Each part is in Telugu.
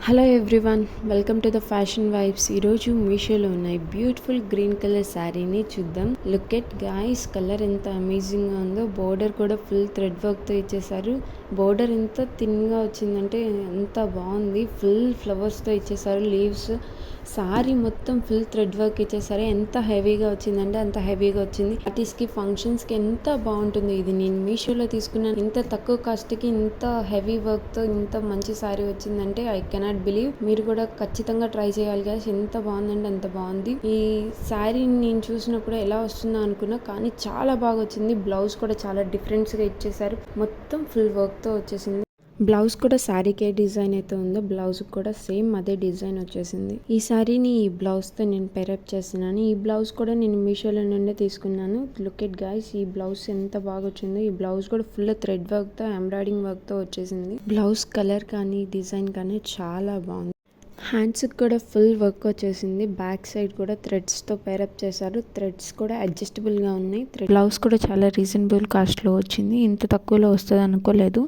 Hello everyone, welcome to the fashion vibes. ఈరోజు మీషోలో ఉన్నాయి బ్యూటిఫుల్ గ్రీన్ కలర్ శారీని చూద్దాం. లుక్ ఎట్ గాయ్స్, కలర్ ఎంత అమేజింగ్గా ఉందో. బోర్డర్ కూడా ఫుల్ థ్రెడ్ వర్క్తో ఇచ్చేసారు. బోర్డర్ ఎంత థిన్గా వచ్చిందంటే ఎంత బాగుంది. ఫుల్ ఫ్లవర్స్తో ఇచ్చేసారు, లీవ్స్. శారీ మొత్తం ఫుల్ థ్రెడ్ వర్క్ ఇచ్చేసారు. ఎంత హెవీగా వచ్చిందంటే అంత హెవీగా వచ్చింది. పార్టీస్కి, ఫంక్షన్స్కి ఎంత బాగుంటుంది. ఇది నేను మీషోలో తీసుకున్నాను. ఇంత తక్కువ కాస్ట్కి ఇంత హెవీ వర్క్తో ఇంత మంచి శారీ వచ్చిందంటే ఐ కెనాట్ బిలీవ్. మీరు కూడా ఖచ్చితంగా ట్రై చేయాలి కదా. ఎంత బాగుందంటే అంత బాగుంది. ఈ శారీని నేను చూసినప్పుడు ఎలా వస్తుందో అనుకున్నా, కానీ చాలా బాగా వచ్చింది. బ్లౌజ్ కూడా చాలా డిఫరెంట్స్గా ఇచ్చేసారు. మొత్తం ఫుల్ వర్క్తో వచ్చేసింది. బ్లౌజ్ కూడా శారీకి ఏ డిజైన్ అయితే ఉందో బ్లౌజ్ కూడా సేమ్ అదే డిజైన్ వచ్చేసింది. ఈ శారీని ఈ బ్లౌజ్తో నేను పేరప్ చేస్తున్నాను. ఈ బ్లౌజ్ కూడా నేను మీషోలో నుండే తీసుకున్నాను. లుక్ ఎట్ గైస్, ఈ బ్లౌజ్ ఎంత బాగా వచ్చిందో. ఈ బ్లౌజ్ కూడా ఫుల్ థ్రెడ్ వర్క్తో, ఎంబ్రాయిడింగ్ వర్క్తో వచ్చేసింది. బ్లౌజ్ కలర్ కానీ డిజైన్ కానీ చాలా బాగుంది. హ్యాండ్స్కి కూడా ఫుల్ వర్క్ వచ్చేసింది. బ్యాక్ సైడ్ కూడా థ్రెడ్స్తో పేరప్ చేశారు. థ్రెడ్స్ కూడా అడ్జస్టబుల్గా ఉన్నాయి. బ్లౌజ్ కూడా చాలా రీజనబుల్ కాస్ట్లో వచ్చింది. ఇంత తక్కువలో వస్తుంది అనుకోలేదు.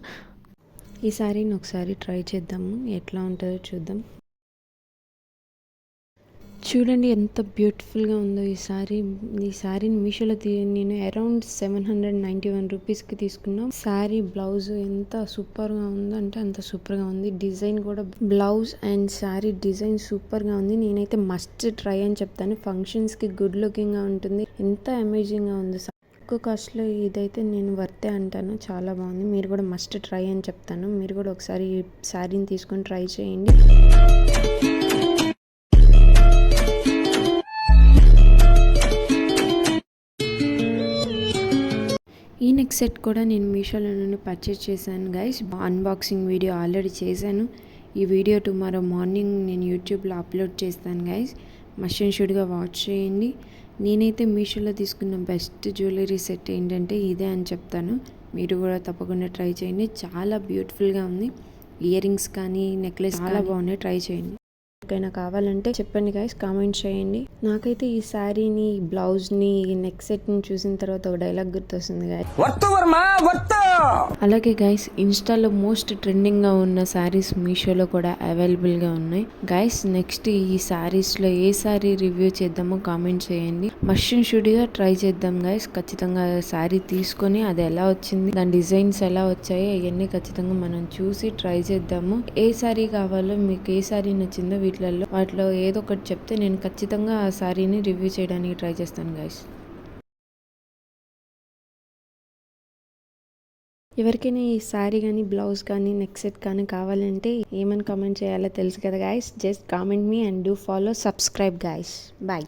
ఈ శారీని ఒకసారి ట్రై చేద్దాము, ఎట్లా ఉంటుందో చూద్దాం. చూడండి ఎంత బ్యూటిఫుల్గా ఉందో ఈ శారీని మీషోలో నేను అరౌండ్ 791 రూపీస్కి తీసుకున్నాం. శారీ బ్లౌజ్ ఎంత సూపర్గా ఉందో అంటే అంత సూపర్గా ఉంది. డిజైన్ కూడా బ్లౌజ్ అండ్ శారీ డిజైన్ సూపర్గా ఉంది. నేనైతే మస్ట్ ట్రై అని చెప్తాను. ఫంక్షన్స్కి గుడ్ లుకింగ్గా ఉంటుంది. ఎంత అమేజింగ్గా ఉంది. తక్కువ కాస్ట్లో ఇదైతే నేను వర్తే అంటాను. చాలా బాగుంది. మీరు కూడా మస్ట్ ట్రై అని చెప్తాను. మీరు కూడా ఒకసారి ఈ శారీని తీసుకొని ట్రై చేయండి. ఈ నెక్ సెట్ కూడా నేను మీషోలో నుండి పర్చేస్ చేశాను గైస్. అన్బాక్సింగ్ వీడియో ఆల్రెడీ చేశాను. ఈ వీడియో టుమారో మార్నింగ్ నేను యూట్యూబ్లో అప్లోడ్ చేస్తాను గైస్. మస్ట్ అండ్ షుడ్గా వాచ్ చేయండి. నేనైతే మీషోలో తీసుకున్న బెస్ట్ జ్యువెలరీ సెట్ ఏంటంటే ఇదే అని చెప్తాను. మీరు కూడా తప్పకుండా ట్రై చేయండి. చాలా బ్యూటిఫుల్గా ఉంది. ఇయర్ రింగ్స్ కానీ, నెక్లెస్ చాలా బాగున్నాయి. ట్రై చేయండి. ఎవరికైనా కావాలంటే చెప్పండి గైస్, కామెంట్ చేయండి. నాకైతే ఈ శారీని, బ్లౌజ్ని, ఈ నెక్ సెట్ని చూసిన తర్వాత ఒక డైలాగ్ గుర్తొస్తుంది గైస్. అలాగే గైస్, ఇన్స్టాలో మోస్ట్ ట్రెండింగ్గా ఉన్న శారీస్ మీషోలో కూడా అవైలబుల్గా ఉన్నాయి గైస్. నెక్స్ట్ ఈ శారీస్లో ఏ శారీ రివ్యూ చేద్దామో కామెంట్ చేయండి. మస్ట్ అండ్ షుడ్గా ట్రై చేద్దాం గైస్. ఖచ్చితంగా శారీ తీసుకొని అది ఎలా వచ్చింది, దాని డిజైన్స్ ఎలా వచ్చాయో అవన్నీ ఖచ్చితంగా మనం చూసి ట్రై చేద్దాము. ఏ శారీ కావాలో, మీకు ఏ శారీ నచ్చిందో వాటిలో ఏదో ఒకటి చెప్తే నేను ఖచ్చితంగా ఆ శారీని రివ్యూ చేయడానికి ట్రై చేస్తాను గైస్. ఎవరికైనా ఈ శారీ కానీ, బ్లౌజ్ కానీ, నెక్ సెట్ కానీ కావాలంటే ఏమని కామెంట్ చేయాలో తెలుసు కదా guys. Just comment me and do follow, subscribe guys. Bye.